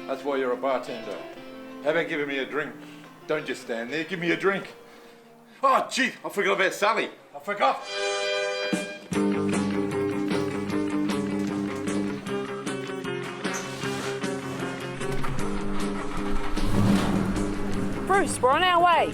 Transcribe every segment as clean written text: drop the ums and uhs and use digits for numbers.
That's why you're a bartender. How about giving me a drink? Don't just stand there, give me a drink. Oh, gee, I forgot about Sally. I forgot. Bruce, we're on our way.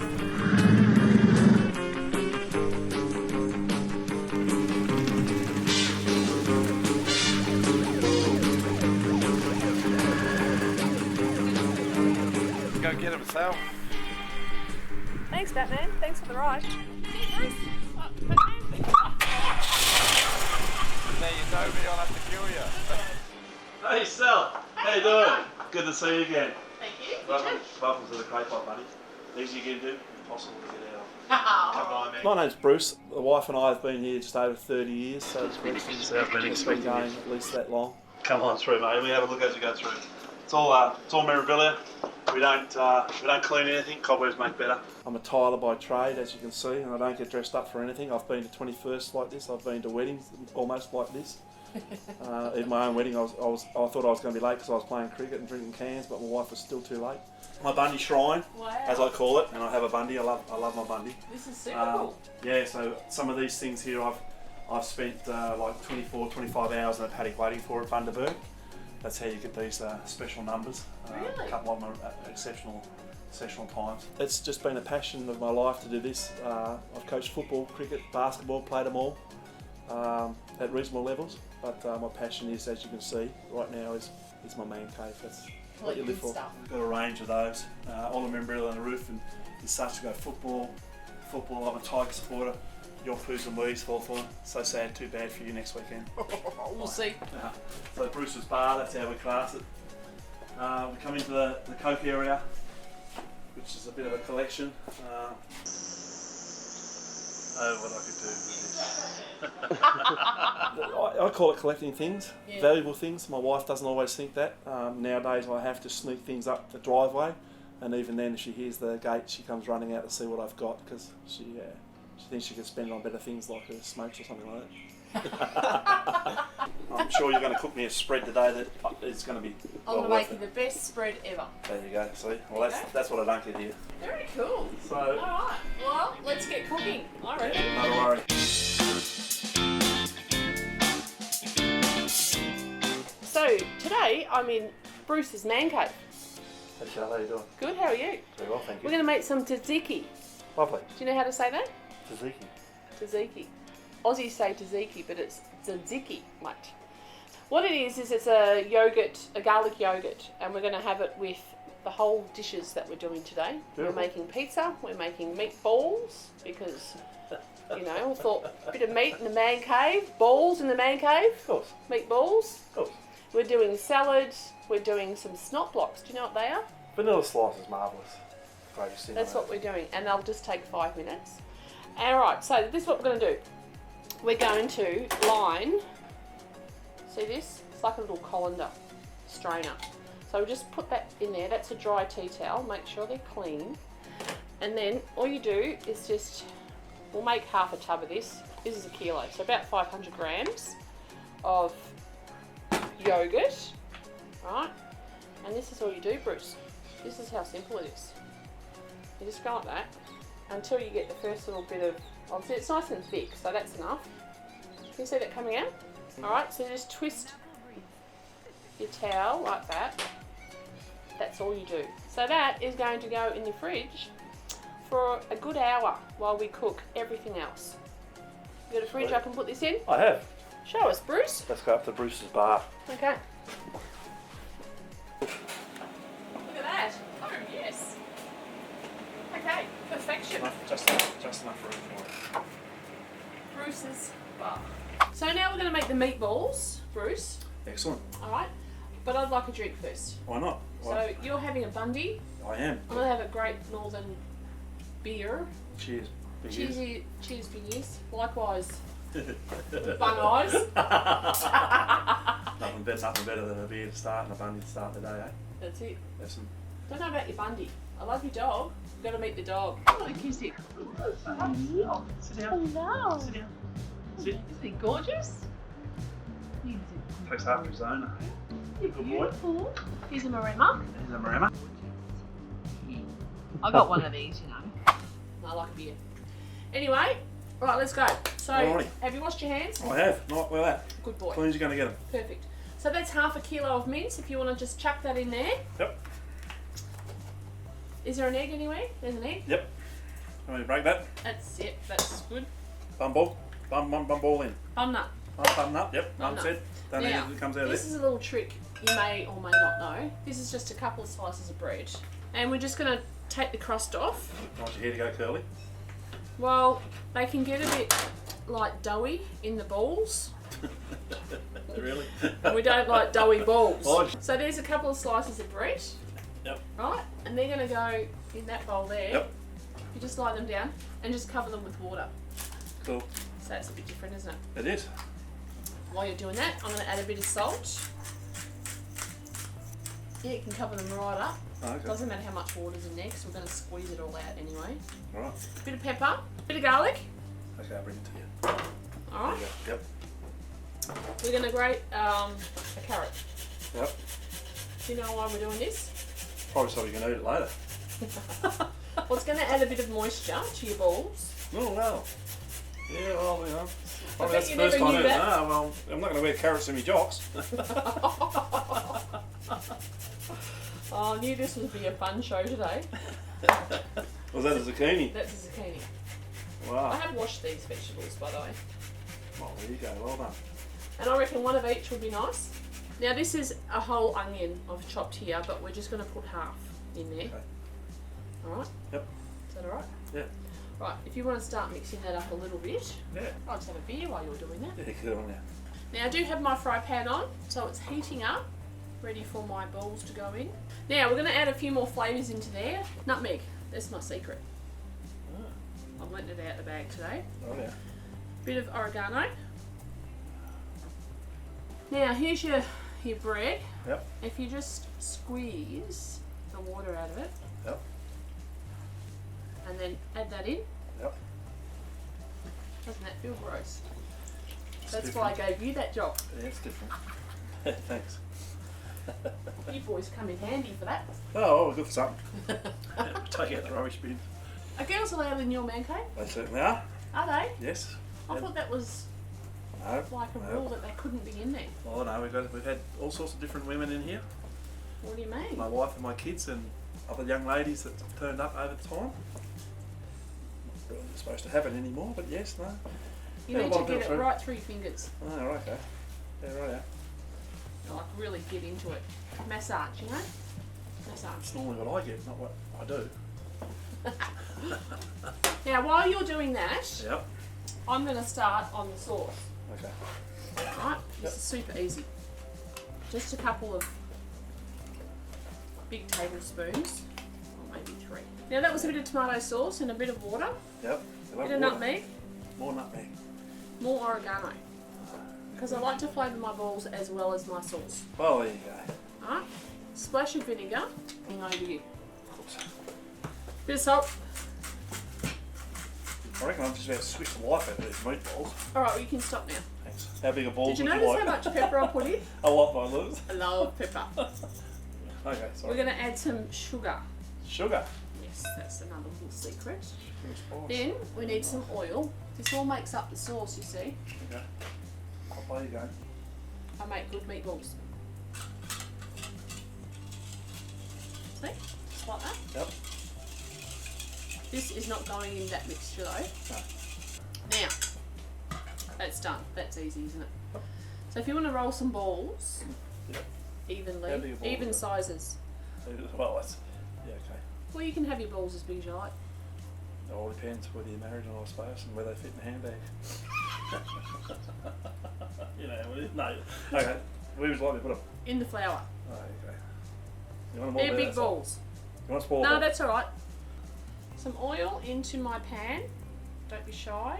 Go get him, Sal. Thanks, Batman. Thanks for the ride. See you, Bruce. Now you know me, I'll have to kill you. Hey Sal, how you doing? Good to see you again. Thank you. Welcome to the Clay Pot, buddy. Easy again, dude. Impossible to get out. Come on, man. My name's Bruce. The wife and I have been here just over 30 years, so it's been going at least that long. Come on through, mate. We have a look as we go through. It's all memorabilia. We don't clean anything. Cobwebs make better. I'm a tiler by trade, as you can see, and I don't get dressed up for anything. I've been to 21st like this. I've been to weddings almost like this. In my own wedding, I thought I was going to be late because I was playing cricket and drinking cans, but my wife was still too late. My Bundy shrine, as I call it, and I have a Bundy. I love my Bundy. This is super cool. Yeah, so some of these things here, I've spent like 24, 25 hours in a paddock waiting for at Bundaberg. That's how you get these special numbers. Really? A couple of them are exceptional times. It's just been a passion of my life to do this. I've coached football, cricket, basketball, played them all at reasonable levels. But my passion is, as you can see right now, is my man cave. That's what you live for. We've got a range of those. All the memorabilia on the roof, and it's such to go football. I'm a Tiger supporter. Your Poos and Wees, Hawthorn. So sad, too bad for you next weekend. We'll see. So Bruce's Bar, that's how we class it. We come into the Coke area, which is a bit of a collection. What I could do with this. I call it collecting things, valuable things. My wife doesn't always think that. Nowadays I have to sneak things up the driveway, and even then if she hears the gate she comes running out to see what I've got, because she thinks she can spend it on better things like her smokes or something like that. I'm sure you're going to cook me a spread today that is going to be I'm going to make you the best spread ever. There you go, see? Well, that's what I don't get here. Very cool. So, alright, well, let's get cooking, I reckon. Not a worry. So, today I'm in Bruce's man cave. Hey Charlie, how you doing? Good, how are you? Very well, thank you. We're going to make some tzatziki. Lovely. Do you know how to say that? Tzatziki. Tzatziki. Aussies say tzatziki, but it's tzatziki, mate. What it is it's a yogurt, a garlic yogurt, and we're going to have it with the whole dishes that we're doing today. Beautiful. We're making pizza, we're making meatballs, because, you know, I thought a bit of meat in the man cave, balls in the man cave. Of course. Meatballs. Of course. We're doing salad, we're doing some snot blocks. Do you know what they are? Vanilla slice is marvellous. Greatest thing. That's what we're doing, and they'll just take 5 minutes. Alright, so this is what we're going to do. We're going to line, see this? It's like a little colander strainer. So we'll just put that in there. That's a dry tea towel. Make sure they're clean. And then all you do is just, we'll make half a tub of this. This is a kilo, so about 500 grams of yogurt. Right? And this is all you do, Bruce. This is how simple it is. You just go like that until you get the first little bit of, obviously it's nice and thick, so that's enough. Can you see that coming out? Alright, so just twist your towel like that. That's all you do. So that is going to go in the fridge for a good hour while we cook everything else. You got a fridge I can put this in? I have. Show us, Bruce. Let's go up to Bruce's Bar. Okay. Look at that. Oh, yes. Okay, perfection. Just enough room for it. Bruce's Bar. So now we're going to make the meatballs, Bruce. Excellent. Alright, but I'd like a drink first. Why not? So you're having a Bundy. I am. I'm going to have a Great Northern beer. Cheers. Cheers, big ears. Likewise, bung eyes. Nothing better than a beer to start and a Bundy to start the day, eh? That's it. Listen. Don't know about your Bundy. I love your dog. You've got to meet the dog. Oh, kiss him. Sit down. Hello. Sit down. Sit. Isn't he gorgeous? Takes after his owner. You're Good boy. beautiful. Here's a Maremma. There's a Maremma. I got one of these, you know. I like beer. Anyway, right, let's go. So, Alrighty. have you washed your hands? I have. Not like that. Good boy. Clean as you're going to get them. Perfect. So that's 1/2 kilo of mince. If you want to just chuck that in there. Yep. Is there an egg anywhere? There's an egg. Yep. Want me to break that? That's it. That's good. Bum ball. Bum ball in. Bum nut. Bum nut. Yep. Bum Mum nut. said. Don't need it comes out of this this. is a little trick you may or may not know. This is just a couple of slices of bread. And we're just going to take the crust off. Want your hair to go curly? Well, they can get a bit like doughy in the balls. Really? And we don't like doughy balls. Oh. So there's a couple of slices of bread. Yep. Right? And they're going to go in that bowl there. Yep. You just lie them down and just cover them with water. Cool. So that's a bit different, isn't it? It is. While you're doing that, I'm going to add a bit of salt. Yeah, you can cover them right up. Oh, okay. Doesn't matter how much water's in there because we're going to squeeze it all out anyway. Alright. Bit of pepper, bit of garlic. Okay, I'll bring it to you. Alright. There you go. Yep. We're going to grate a carrot. Yep. Do you know why we're doing this? Probably so we can eat it later. Well, it's going to add a bit of moisture to your balls. Oh, well. Yeah, well, you know. Probably bet that's the you first never time knew I've that. no, well, I'm not going to wear carrots in my jocks. Oh, I knew this would be a fun show today. Was that a zucchini? That's a zucchini. I Wow. have washed these vegetables, by the way. Oh, there you go. Well done. And I reckon one of each would be nice. Now this is a whole onion I've chopped here, but we're just going to put half in there. Okay. Alright? Yep. Is that alright? Yeah. Right, if you want to start mixing that up a little bit, Yeah. I'll just have a beer while you're doing that. Yeah, get on there. Now I do have my fry pan on, so it's heating up, ready for my balls to go in. Now we're going to add a few more flavours into there. Nutmeg, that's my secret. Oh, I'm letting it out the bag today. oh yeah. Bit of oregano. Now here's your bread. Yep. If you just squeeze the water out of it Yep. and then add that in, Yep. doesn't that feel gross? It's That's different. why I gave you that job. Yeah, it's different. Thanks. You boys come in handy for that. Oh, well, good for something. Take out the rubbish bin. Are girls allowed in your ManCave? They certainly are. Are they? Yes. I Yep. thought that was No. like a No. rule that they couldn't be in there. Oh no, we've had all sorts of different women in here. What do you mean? My wife and my kids and other young ladies that have turned up over time. Not really supposed to happen anymore, but yes, no. You Yeah, need well, to get that's it right. right through your fingers. Oh, right, okay. Yeah, right, yeah. Like really get into it. Massage, you know? Massage. It's normally what I get, not what I do. Now while you're doing that, Yep. I'm going to start on the sauce. Okay. Right? This is super easy. Just a couple of big tablespoons, or maybe 3. Now that was a bit of tomato sauce and a bit of water, Yep. bit of nutmeg, More nutmeg. more oregano. Because I like to flavour my balls as well as my sauce. Oh, there you go. Alright? Splash of vinegar, and over you. Of course. Bit of salt. I reckon I'm just about to switch the life out of these meatballs. Alright, well you can stop now. Thanks. How big a ball Did you would notice like? how much pepper I put in? A lot, my lose. I love pepper. Okay, sorry. We're going to add some sugar. Sugar. Yes, that's another little secret. Sugar spice. Then we need some oil. This all makes up the sauce, you see. Okay. There you go. I make good meatballs. See? Just like that. Yep. This is not going in that mixture though. No. Now, that's done. That's easy, isn't it? So if you want to roll some balls Yep. evenly, How big a ball even is it? sizes. Well, that's yeah, okay. Well, you can have your balls as big as you like. It all depends whether you're married or not, I suppose, and where they fit in a handbag. You know, what it is. No. Okay. Where would you like me to put them? In the flour. Oh, okay. You want them all They're there, big that's all? balls. You want small No, balls? that's alright. Some oil into my pan. Don't be shy.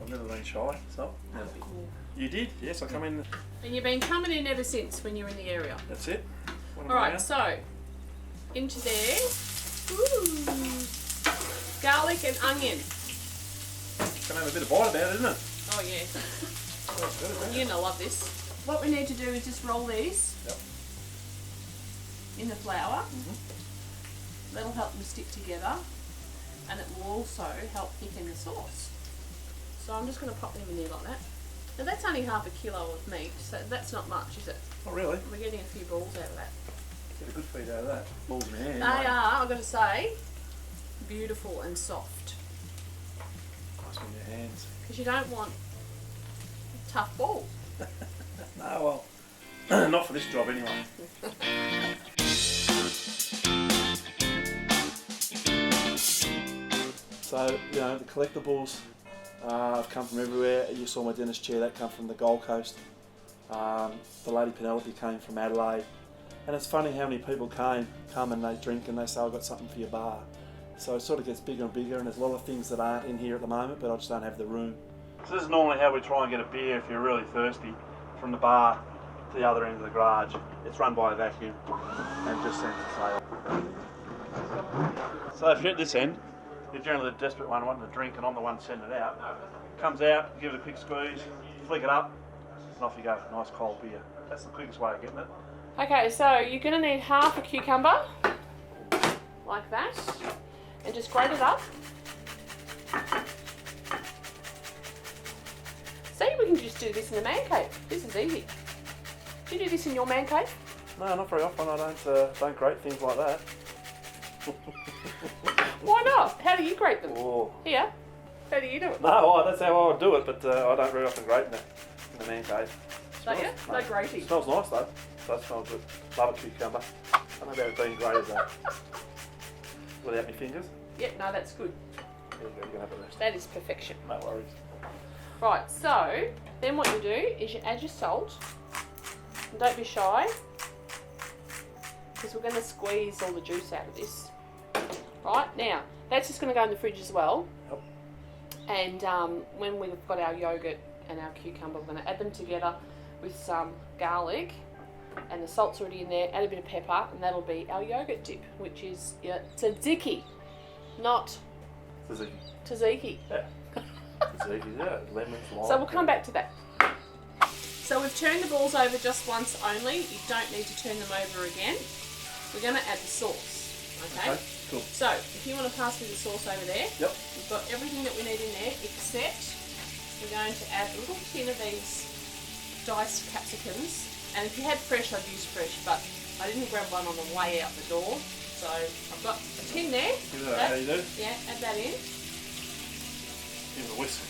I've never been shy, so. A bit more. You did? Yes, I come in. And you've been coming in ever since when you're in the area. That's it. One Alright, around. so into there. Ooh, garlic and onion. It's going to have a bit of bite about it, isn't it? Oh yeah, Oh, it's good, isn't it? you're gonna love this. What we need to do is just roll these Yep. in the flour. That'll help them stick together, and it will also help thicken the sauce. So I'm just going to pop them in there like that. Now that's only half a kilo of meat, so that's not much, is it? Oh really? We're getting a few balls out of that. Get a good feed out of that. Balls in your hand. They are, I've got to say, beautiful and soft. Nice on your hands. Because you don't want tough balls. No, well, not for this job anyway. So, you know, the collectibles have come from everywhere. You saw my dentist chair, that come from the Gold Coast. The Lady Penelope came from Adelaide. And it's funny how many people come and they drink and they say, I've got something for your bar. So it sort of gets bigger and bigger, and there's a lot of things that aren't in here at the moment, but I just don't have the room. So this is normally how we try and get a beer if you're really thirsty, from the bar to the other end of the garage. It's run by a vacuum and just sends a sale. So if you're at this end, you're generally the desperate one wanting to drink and I'm the one sending it out. Comes out, give it a quick squeeze, flick it up, and off you go. Nice cold beer. That's the quickest way of getting it. Okay, so you're going to need half a cucumber, like that, and just grate it up. See, we can just do this in the man cave. This is easy. Do you do this in your man cave? No, not very often. I don't grate things like that. Why not? How do you grate them? Oh. Here. How do you do it? No, that's how I would do it, but I don't very often grate in the man cave. Don't you? No grating. It smells nice though. That smells good. Love a cucumber. I don't know about it being grated though. Without my fingers. Yep, no, that's good. There you go, you can have a rest. That is perfection. No worries. Right, so then what you do is you add your salt. And don't be shy, because we're going to squeeze all the juice out of this. Right, now, that's just going to go in the fridge as well. Yep. And when we've got our yogurt and our cucumber, we're going to add them together with some garlic. And the salt's already in there, add a bit of pepper, and that'll be our yogurt dip, which is tzatziki, not tzatziki. Yeah. Tzatziki, yeah. Lemons, lime. So we'll come back to that. So we've turned the balls over just once only. You don't need to turn them over again. We're going to add the sauce, okay? Cool. So if you want to pass me the sauce over there, Yep. we've got everything that we need in there, except we're going to add a little tin of these diced capsicums. And if you had fresh, I'd use fresh, but I didn't grab one on the way out the door. So I've got a tin there. Give that how you do. Yeah, add that in. Give it a whisk.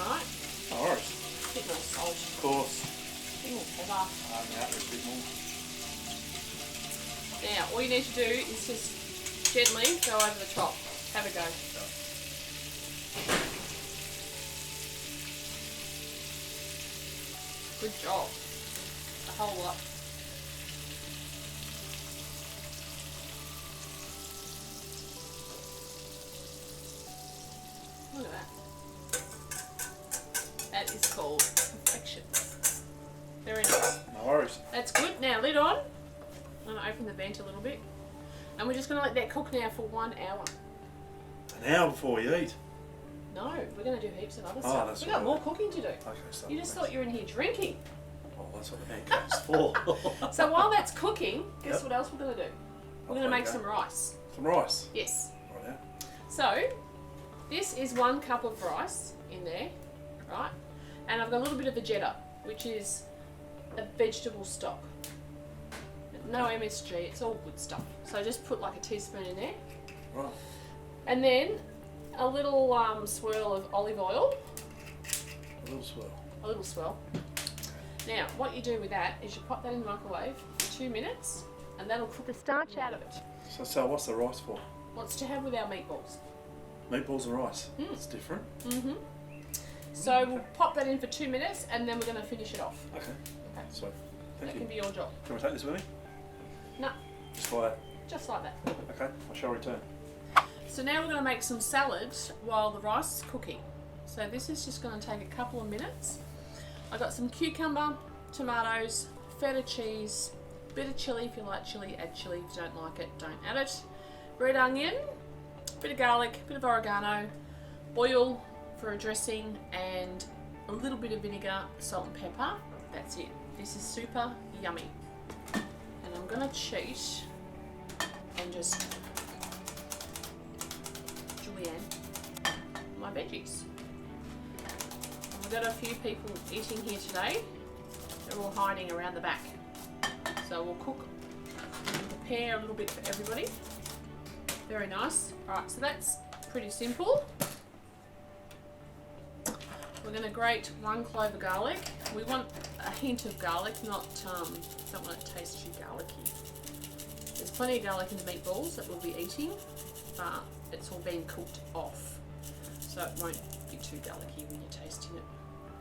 Alright. No worries. A bit more salt. Of course. A bit more pepper. Yeah, a bit more. Now, all you need to do is just gently go over the top. Have a go. Good job. A whole lot. Look at that. That is called perfection. Very nice. No worries. That's good. Now, lid on. I'm going to open the vent a little bit. And we're just going to let that cook now for 1 hour. An hour before we eat. No, we're going to do heaps of other stuff. That's We've got right. more cooking to do. Okay, so You just thought you were in here drinking. Oh, that's what the man cave's for. So while that's cooking, guess Yep. what else we're going to do? We're going to make some rice. Some rice. Yes. Right now. So, this is 1 cup of rice in there, right? And I've got a little bit of vegeta, which is a vegetable stock. No MSG, it's all good stuff. So just put like a teaspoon in there. Right. And then a little swirl of olive oil. A little swirl. A little swirl. Now, what you do with that is you pop that in the microwave for 2 minutes, and that'll cook the starch out of it. So what's the rice for? What's to have with our meatballs? Meatballs and rice. It's different. Mm-hmm. So we'll pop that in for 2 minutes, and then we're going to finish it off. Okay. Okay. So, That thank can you. be your job. Can we take this with me? No, Just like that. just like that. Okay. I shall return. So now we're going to make some salad while the rice is cooking. So this is just going to take a couple of minutes. I got some cucumber, tomatoes, feta cheese, bit of chilli. If you like chilli, add chilli. If you don't like it, don't add it. Red onion, bit of garlic, bit of oregano, oil for a dressing, and a little bit of vinegar, salt and pepper. That's it. This is super yummy. And I'm going to cheat and just julienne my veggies. And we've got a few people eating here today. They're all hiding around the back. So we'll cook and prepare a little bit for everybody. Very nice. Alright, so that's pretty simple. We're going to grate 1 clove of garlic. We want a hint of garlic, don't want it to taste too garlicky. There's plenty of garlic in the meatballs that we'll be eating, but it's all been cooked off, so it won't be too garlicky when you're tasting it,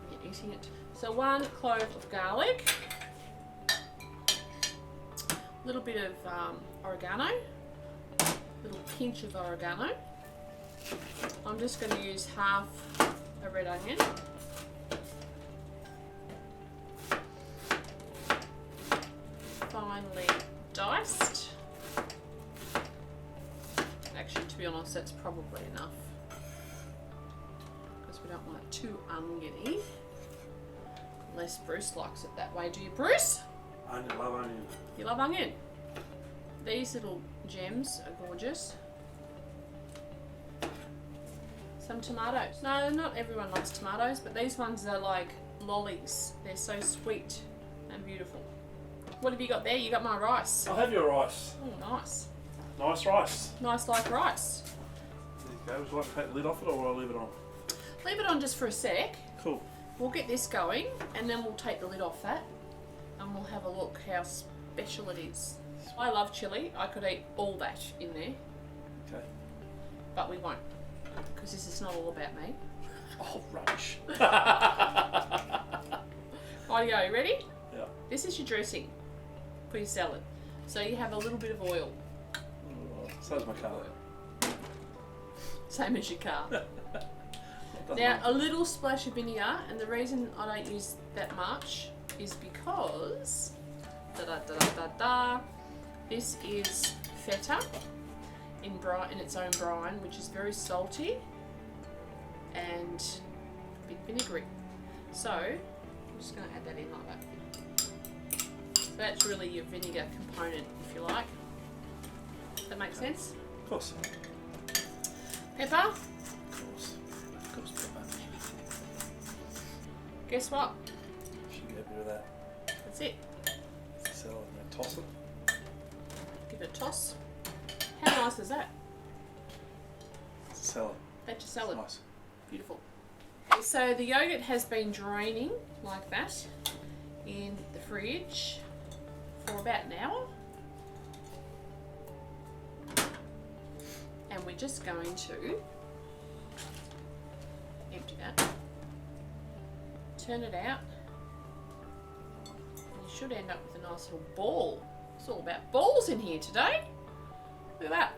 when you're eating it. So 1 clove of garlic, a little bit of oregano, a little pinch of oregano. I'm just going to use half a red onion. Finely diced. Actually, to be honest, that's probably enough because we don't want it too oniony. Unless Bruce likes it that way. Do you, Bruce? I love onion. You love onion? These little gems are gorgeous. Some tomatoes. No, not everyone likes tomatoes, but these ones are like lollies. They're so sweet and beautiful. What have you got there? You got my rice. I'll have your rice. Oh, nice. Nice rice. Nice like rice. There you go. Would you like to take the lid off it, or will I leave it on? Leave it on just for a sec. Cool. We'll get this going, and then we'll take the lid off that, and we'll have a look how special it is. I love chilli. I could eat all that in there. Okay. But we won't, because this is not all about me. Oh, rubbish. Rightio, you ready? Yeah. This is your dressing for your salad. So you have a little bit of oil. So does my car. Same as your car. Now, a little splash of vinegar, and the reason I don't use that much is because this is feta in its own brine, which is very salty and a bit vinegary. So I'm just going to add that in like that. So that's really your vinegar component, if you like. Does that make sense? Of course. Pepper. Of course, pepper. Guess what? Should be happy with that. That's it. So I'm going to toss it. Give it a toss. How nice is that? It's a salad. That's your salad. Nice. Beautiful. Okay, so the yogurt has been draining like that in the fridge for about an hour. And we're just going to empty that. Turn it out. And you should end up with a nice little ball. It's all about balls in here today. Look at that.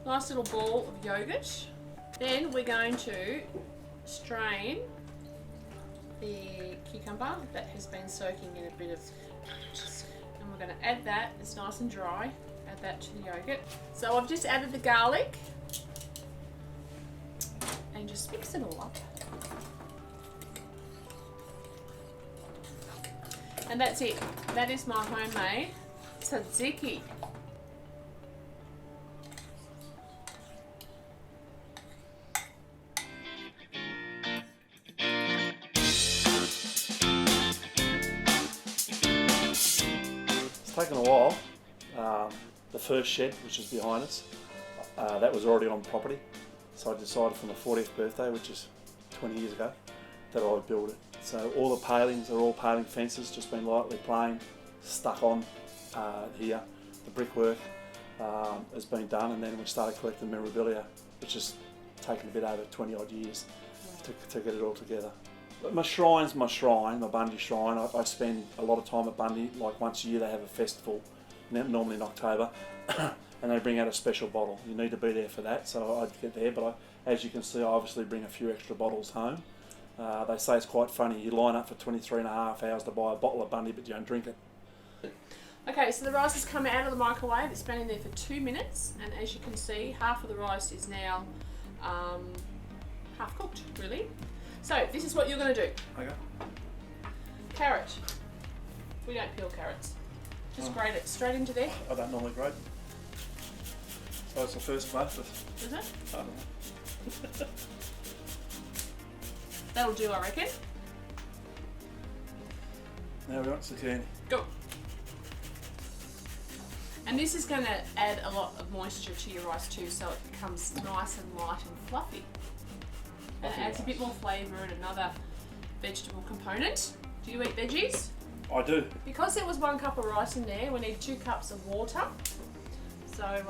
Nice little ball of yogurt. Then we're going to strain the cucumber that has been soaking in a bit of, and we're going to add that. It's nice and dry. Add that to the yogurt. So I've just added the garlic and just mix it all up. And that's it. That is my homemade tzatziki. It's taken a while. The first shed, which is behind us, that was already on property. So I decided for my 40th birthday, which is 20 years ago, that I would build it. So all the palings are all paling fences, just been lightly planed, stuck on here. The brickwork has been done, and then we started collecting memorabilia, which has taken a bit over 20 odd years to get it all together. But my shrine's my shrine, my Bundy shrine. I spend a lot of time at Bundy. Like once a year they have a festival, normally in October, and they bring out a special bottle. You need to be there for that, so I'd get there. But as you can see, I obviously bring a few extra bottles home. They say it's quite funny. You line up for 23.5 hours to buy a bottle of Bundy, but you don't drink it. Okay, so the rice has come out of the microwave. It's been in there for 2 minutes, and as you can see, half of the rice is now half cooked, really. So this is what you're going to do. Okay. Carrot. We don't peel carrots. Just grate it straight into there. I don't normally grate. So it's the first batch. Is it? I don't know. That'll do, I reckon. Now we're on to the candy. Go. And this is going to add a lot of moisture to your rice too, so it becomes nice and light and fluffy. And it adds a bit more flavour and another vegetable component. Do you eat veggies? I do. Because there was 1 cup of rice in there, we need 2 cups of water. So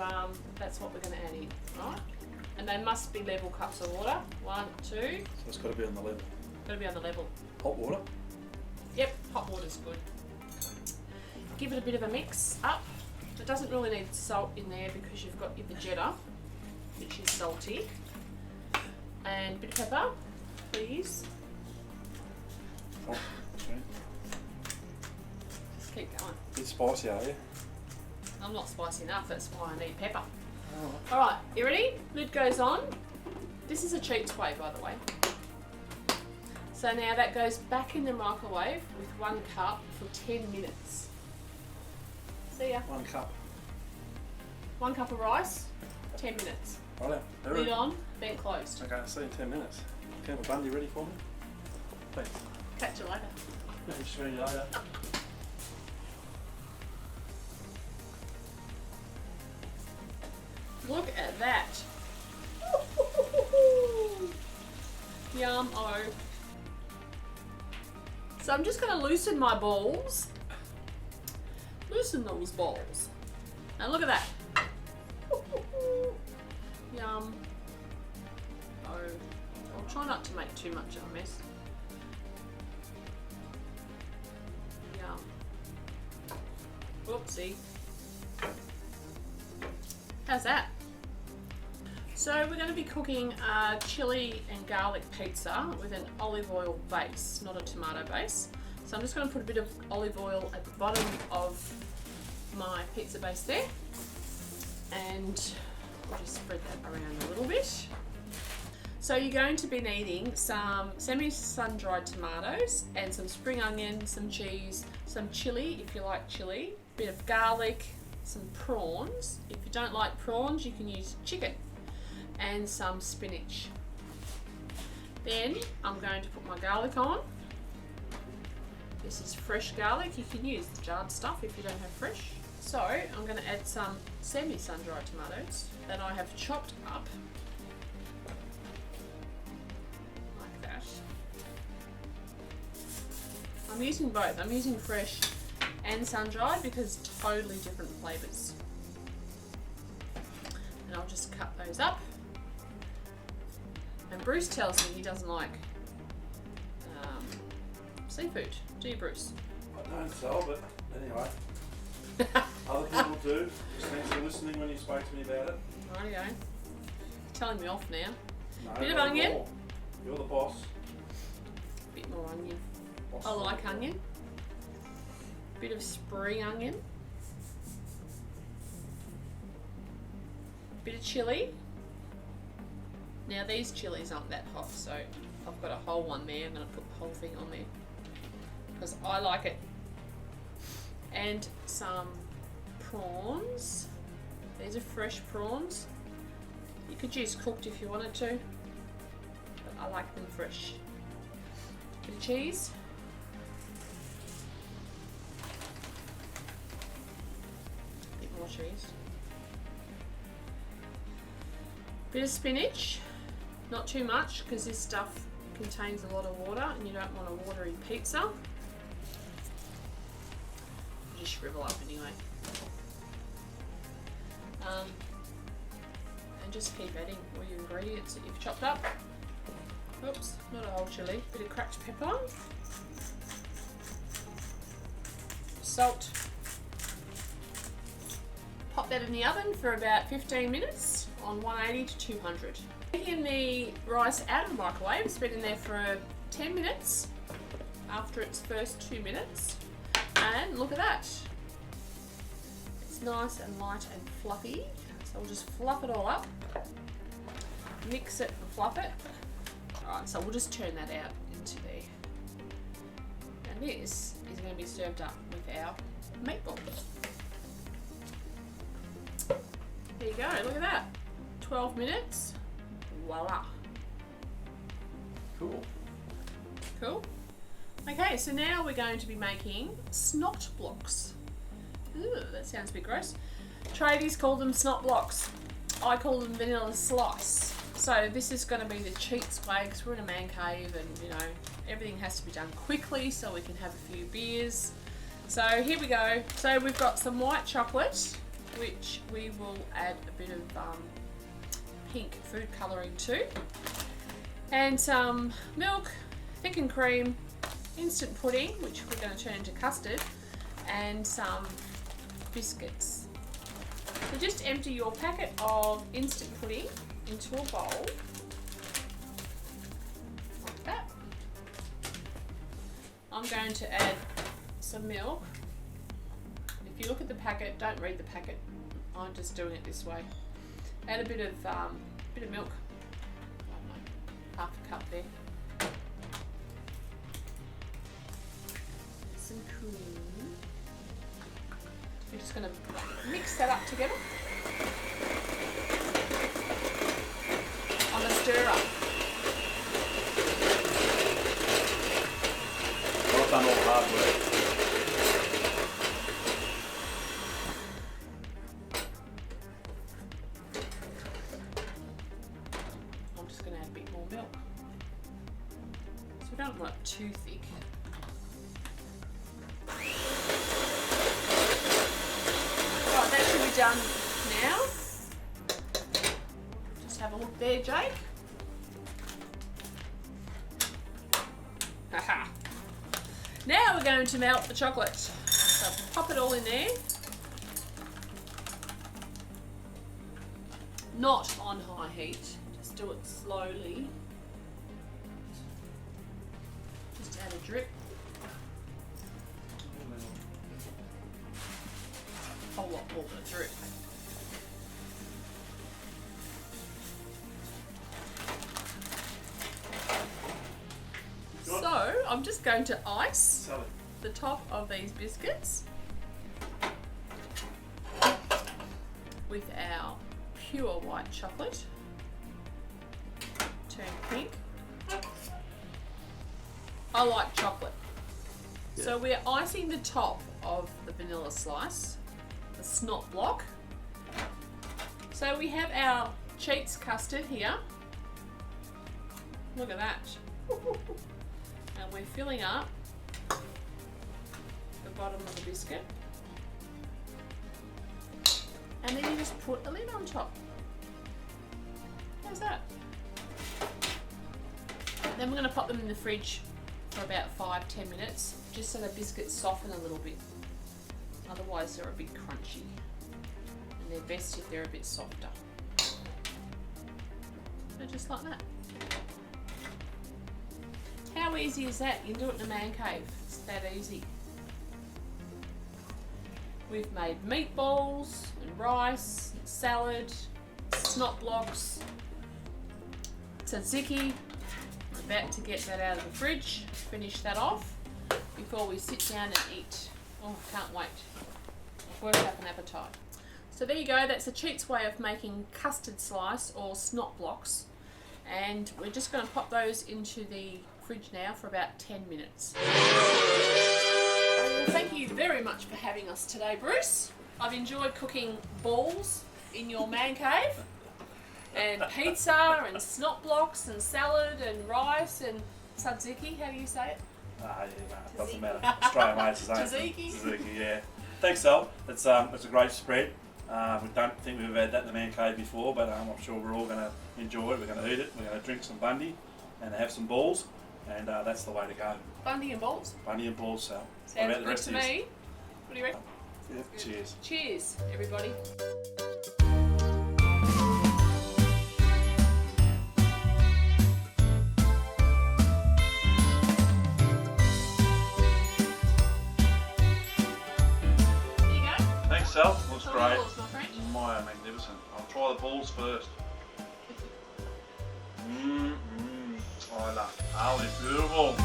that's what we're going to add in, right? And they must be level cups of water. 1, 2. So it's got to be on the level. Got to be on the level. Hot water. Yep, hot water's good. Give it a bit of a mix up. It doesn't really need salt in there because you've got your vegeta, which is salty. And a bit of pepper, please. Oh, okay. Just keep going. Bit spicy, are you? I'm not spicy enough, that's why I need pepper. Oh. Alright, you ready? Lid goes on. This is a cheats way, by the way. So now that goes back in the microwave with 1 cup for 10 minutes. See ya. 1 cup. 1 cup of rice, 10 minutes. Right now. Lid on, vent closed. Okay, I'll see you in 10 minutes. Campbell Bundy ready for me? Thanks. Catch you later. Just see you later. Look at that. Yum oh. So I'm just going to loosen my balls. Loosen those balls. And look at that. Yum. Oh. I'll try not to make too much of a mess. Yum. Whoopsie. How's that? So we're going to be cooking a chili and garlic pizza with an olive oil base, not a tomato base. So I'm just going to put a bit of olive oil at the bottom of my pizza base there. And I'll just spread that around a little bit. So you're going to be needing some semi-sun-dried tomatoes and some spring onion, some cheese, some chili if you like chili, a bit of garlic, some prawns. If you don't like prawns, you can use chicken, and some spinach. Then I'm going to put my garlic on. This is fresh garlic. You can use the jarred stuff if you don't have fresh. So I'm going to add some semi-sun-dried tomatoes that I have chopped up like that. I'm using both. I'm using fresh and sun-dried because totally different flavours. And I'll just cut those up. And Bruce tells me he doesn't like seafood. Do you, Bruce? I don't so, but anyway. Other people do. Just thanks for listening when you spoke to me about it. Rightio. You're telling me off now. No, Bit of no onion. more. You're the boss. Bit more onion. Boss I like onion. Bit of spring onion. Bit of chili. Now these chilies aren't that hot, so I've got a whole one there. I'm going to put the whole thing on there because I like it. And some prawns. These are fresh prawns. You could use cooked if you wanted to, but I like them fresh. Bit of cheese. Bit more cheese. Bit of spinach. Not too much because this stuff contains a lot of water and you don't want a watery pizza. Just shrivel up anyway. And just keep adding all your ingredients that you've chopped up. Oops, not a whole chili. Bit of cracked pepper. Salt. Pop that in the oven for about 15 minutes on 180 to 200. Taking the rice out of the microwave, it's been in there for 10 minutes after its first 2 minutes. And look at that. It's nice and light and fluffy. So we'll just fluff it all up. Mix it and fluff it. Alright, so we'll just turn that out into there. And this is going to be served up with our meatballs. There you go, look at that. 12 minutes. Voila. Cool. Cool. Okay, so now we're going to be making snot blocks. Ooh, that sounds a bit gross. Tradies call them snot blocks. I call them vanilla slice. So this is going to be the cheats way because we're in a man cave and, you know, everything has to be done quickly so we can have a few beers. So here we go. So we've got some white chocolate, which we will add a bit of pink food colouring to, and some milk, thickened cream, instant pudding, which we're going to turn into custard, and some biscuits. So just empty your packet of instant pudding into a bowl, like that. I'm going to add some milk. If you look at the packet, don't read the packet. I'm just doing it this way. Add a bit of milk. I don't know, half a cup there. Some cream. We're just going to mix that up together. On a stirrer. Well done, all the hard work. I'm just going to add a bit more milk. So we don't want it too thick. Right, that should be done now. Just have a look there, Jake. Haha. Now we're going to melt the chocolate. So pop it all in there. Not on high heat, just do it slowly. Just add a drip. A whole lot more than a drip. So I'm just going to ice the top of these biscuits with our pure white chocolate. Turn pink. I like chocolate. Yeah. So we're icing the top of the vanilla slice, the snot block. So we have our cheats custard here. Look at that. And we're filling up the bottom of the biscuit. And then you just put a lid on top. How's that? Then we're going to pop them in the fridge for about 5-10 minutes, just so the biscuits soften a little bit. Otherwise they're a bit crunchy. And they're best if they're a bit softer. So just like that. How easy is that? You can do it in a man cave. It's that easy. We've made meatballs and rice, and salad, snot blocks, tzatziki. We're about to get that out of the fridge, finish that off before we sit down and eat. Oh, I can't wait. I've worked up an appetite. So there you go, that's a cheats way of making custard slice or snot blocks. And we're just going to pop those into the fridge now for about 10 minutes. Well, thank you very much for having us today, Bruce. I've enjoyed cooking balls in your man cave, and pizza and snot blocks and salad and rice and tzatziki. How do you say it? Yeah, it doesn't matter. Australian way, it's the same. Tzatziki. Tzatziki, yeah. Thanks, Sal. It's a great spread. We don't think we've had that in the man cave before, but I'm sure we're all going to enjoy it. We're going to eat it. We're going to drink some Bundy and have some balls, and that's the way to go. Bundy and balls. Bundy and balls, Sal. Sounds good to me. What do you reckon? Yeah. Cheers. Cheers, everybody. Thanks, Sal. Looks great. Balls, my friend. My magnificent. I'll try the balls first. Oh, I love. Oh, they're beautiful.